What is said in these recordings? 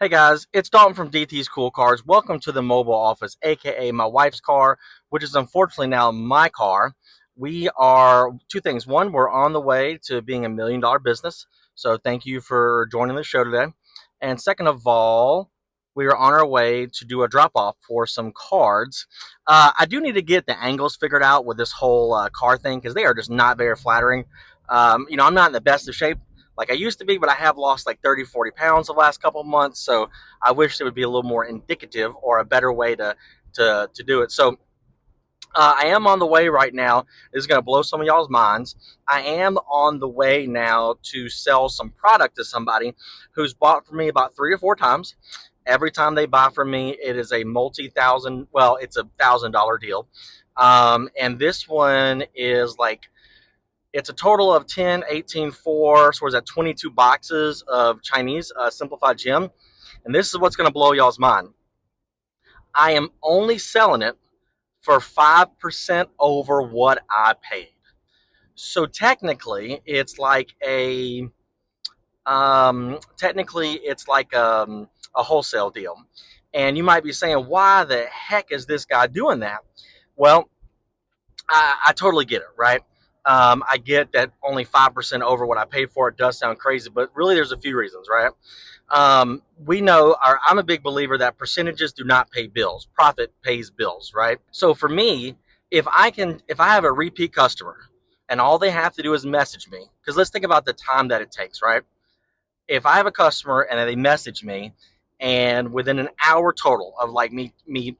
Hey guys, it's Dalton from DT's Cool Cars. Welcome to the mobile office, aka my wife's car, which is unfortunately now my car. We are two things. One, we're on the way to being $1 million business. So thank you for joining the show today. And second of all, we are on our way to do a drop off for some cards. I do need to get the angles figured out with this whole car thing because they are just not very flattering. I'm not in the best of shape like I used to be, but I have lost like 30, 40 pounds the last couple of months. So I wish it would be a little more indicative or a better way to do it. So I am on the way right now. This is going to blow some of y'all's minds. I am on the way now to sell some product to somebody who's bought from me about 3 or 4 times. Every time they buy from me, it is a multi-thousand, well, it's $1,000 deal. And this one is like it's a total of 10, 18, 4, so is that 22 boxes of Chinese simplified gem. And this is what's going to blow y'all's mind. I am only selling it for 5% over what I paid. So technically it's like a wholesale deal. And you might be saying, why the heck is this guy doing that? Well, I totally get it, right? I get that only 5% over what I paid for it does sound crazy, but really there's a few reasons, right? We know, I'm a big believer that percentages do not pay bills. Profit pays bills, right? So for me, if I have a repeat customer and all they have to do is message me, because let's think about the time that it takes, right? If I have a customer and they message me, and within an hour total of like them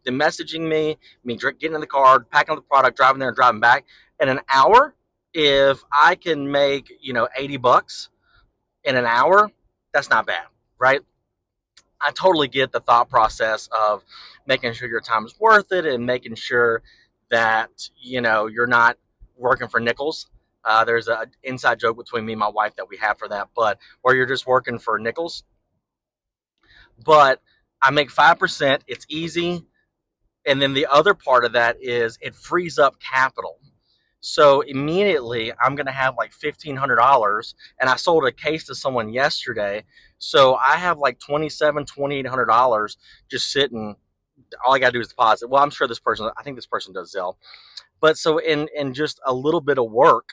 messaging me getting in the car, packing up the product, driving there and driving back, in an hour, if I can make $80 in an hour, that's not bad, right? I totally get the thought process of making sure your time is worth it and making sure that you're not working for nickels. There's an inside joke between me and my wife that we have for that, but where you're just working for nickels. But I make 5%. It's easy, and then the other part of that is it frees up capital. So immediately I'm going to have like $1,500, and I sold a case to someone yesterday. So I have like $2,800 just sitting. All I got to do is deposit. Well, I'm sure I think this person does Zelle. But so in just a little bit of work,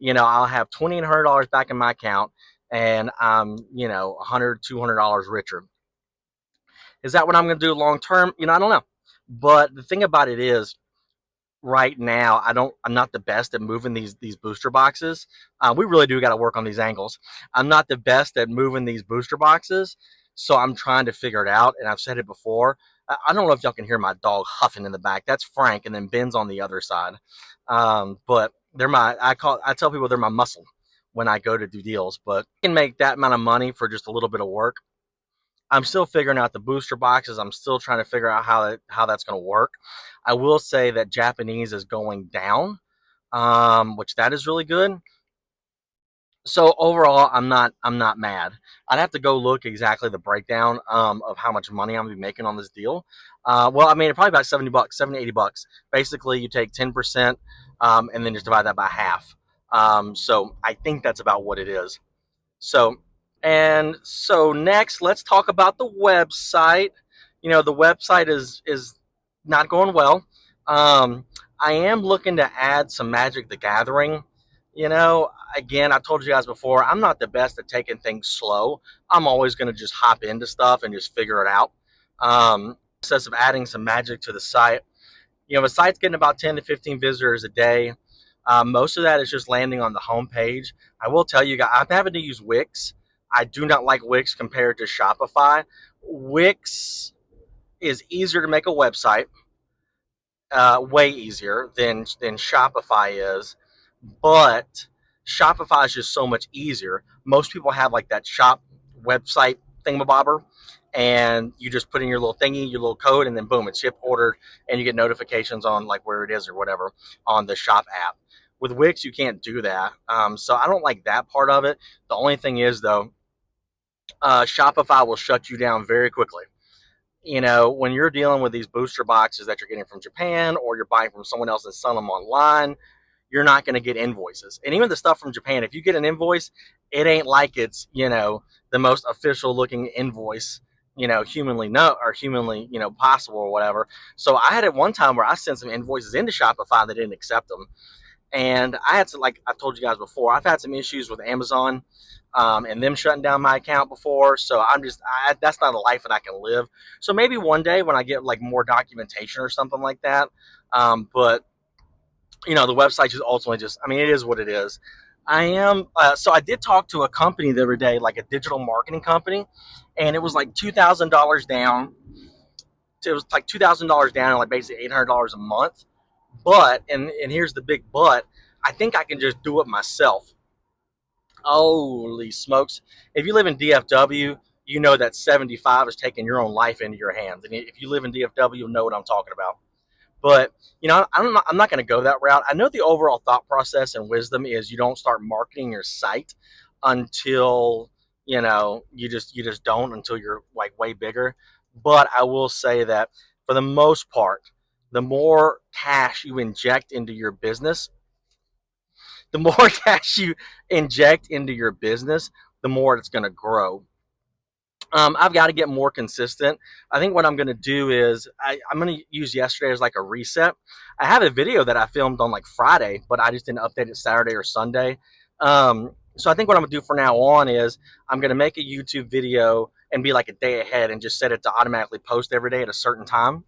I'll have $2,800 back in my account, and I'm, $100, $200 richer. Is that what I'm going to do long term? I don't know. But the thing about it is, right now I'm not the best at moving these booster boxes. We really do got to work on these angles. I'm not the best at moving these booster boxes, so I'm trying to figure it out. And I've said it before. I don't know if y'all can hear my dog huffing in the back. That's Frank, and then Ben's on the other side. But I tell people they're my muscle when I go to do deals. But I can make that amount of money for just a little bit of work. I'm still figuring out the booster boxes. I'm still trying to figure out how that's going to work. I will say that Japanese is going down, which that is really good. So overall, I'm not mad. I'd have to go look exactly the breakdown of how much money I'm gonna be making on this deal. Well, I mean, probably about $70, 70, $80. Basically, you take 10%, and then just divide that by half. So I think that's about what it is. So, and so next, let's talk about the website. The website is not going well. I am looking to add some Magic the Gathering. Again, I told you guys before, I'm not the best at taking things slow. I'm always going to just hop into stuff and just figure it out. Process of adding some Magic to the site. The site's getting about 10 to 15 visitors a day. Most of that is just landing on the homepage. I will tell you guys, I'm having to use Wix. I do not like Wix compared to Shopify. Wix is easier to make a website, way easier than Shopify is, but Shopify is just so much easier. Most people have like that shop website thingamabobber, and you just put in your little thingy, your little code, and then boom, it's ship ordered, and you get notifications on like where it is or whatever on the shop app. With Wix, you can't do that, so I don't like that part of it. The only thing is though, Shopify will shut you down very quickly. When you're dealing with these booster boxes that you're getting from Japan or you're buying from someone else and selling them online, you're not going to get invoices. And even the stuff from Japan, if you get an invoice, it ain't like it's, the most official looking invoice. humanly know or humanly, possible or whatever. So I had at one time where I sent some invoices into Shopify that didn't accept them. And I had to, like I've told you guys before, I've had some issues with Amazon and them shutting down my account before. So that's not a life that I can live. So maybe one day when I get like more documentation or something like that. But the website just ultimately it is what it is. So I did talk to a company the other day, like a digital marketing company, and it was like $2,000 down. It was like $2,000 down, and like basically $800 a month. But and here's the big but. I think I can just do it myself. Holy smokes! If you live in DFW, you know that 75 is taking your own life into your hands, and if you live in DFW, you'll know what I'm talking about. But I'm not going to go that route. I know the overall thought process and wisdom is you don't start marketing your site until you just don't until you're like way bigger. But I will say that for the most part, the more cash you inject into your business, the more cash you inject into your business, the more it's going to grow. I've got to get more consistent. I think what I'm going to do is I'm going to use yesterday as like a reset. I have a video that I filmed on like Friday, but I just didn't update it Saturday or Sunday. So I think what I'm going to do from now on is I'm going to make a YouTube video and be like a day ahead and just set it to automatically post every day at a certain time.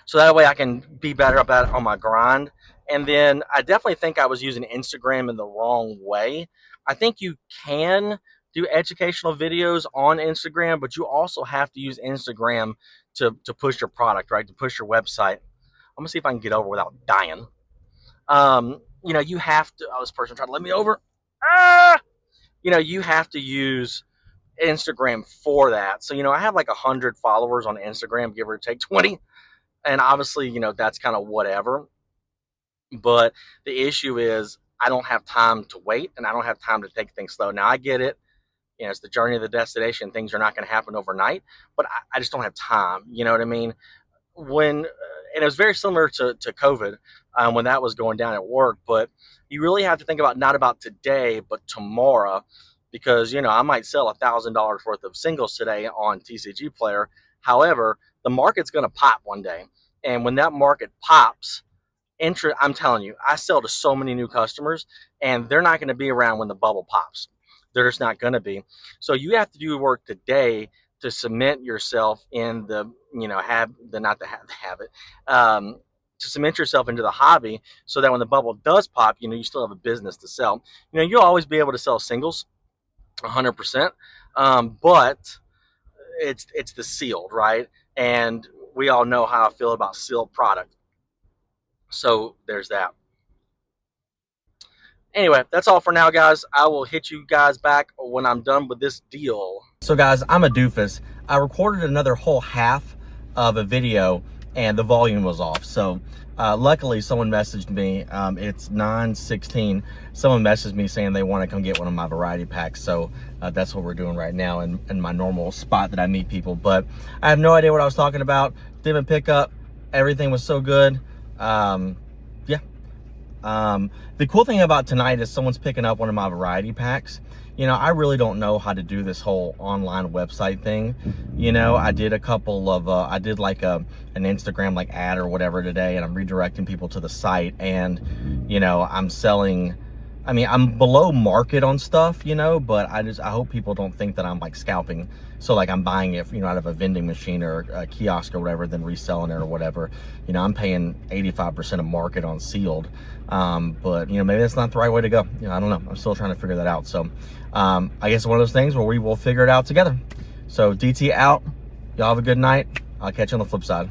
So that way I can be better about it on my grind. And then I definitely think I was using Instagram in the wrong way. I think you can do educational videos on Instagram, but you also have to use Instagram to push your product, right? To push your website. I'm gonna see if I can get over without dying. You have to. Oh, this person tried to let me over. Ah! You have to use Instagram for that. So I have like 100 followers on Instagram, give or take 20, and obviously that's kind of whatever. But the issue is I don't have time to wait, and I don't have time to take things slow. Now I get it. It's the journey of the destination. Things are not going to happen overnight, but I just don't have time. You know what I mean? And it was very similar to COVID when that was going down at work. But you really have to think about not about today, but tomorrow, because I might sell $1,000 worth of singles today on TCG Player. However, the market's going to pop one day, and when that market pops, I'm telling you, I sell to so many new customers, and they're not going to be around when the bubble pops. They're just not going to be. So you have to do work today to cement yourself in the, have the not the habit, to cement yourself into the hobby, so that when the bubble does pop, you still have a business to sell. You'll always be able to sell singles, 100%, but it's the sealed, right? And we all know how I feel about sealed product. So there's that. Anyway, that's all for now, guys. I will hit you guys back when I'm done with this deal. So guys, I'm a doofus. I recorded another whole half of a video and the volume was off. So luckily someone messaged me. It's 9:16. Someone messaged me saying they want to come get one of my variety packs. So that's what we're doing right now in my normal spot that I meet people. But I have no idea what I was talking about. Didn't pick up. Everything was so good. Yeah. The cool thing about tonight is someone's picking up one of my variety packs. I really don't know how to do this whole online website thing. I did a couple of, I did like an Instagram like ad or whatever today, and I'm redirecting people to the site, and, I'm selling, I'm below market on stuff, but I hope people don't think that I'm like scalping. So like I'm buying it, out of a vending machine or a kiosk or whatever, then reselling it or whatever. I'm paying 85% of market on sealed. But maybe that's not the right way to go. I don't know. I'm still trying to figure that out. So, I guess it's one of those things where we will figure it out together. So DT out. Y'all have a good night. I'll catch you on the flip side.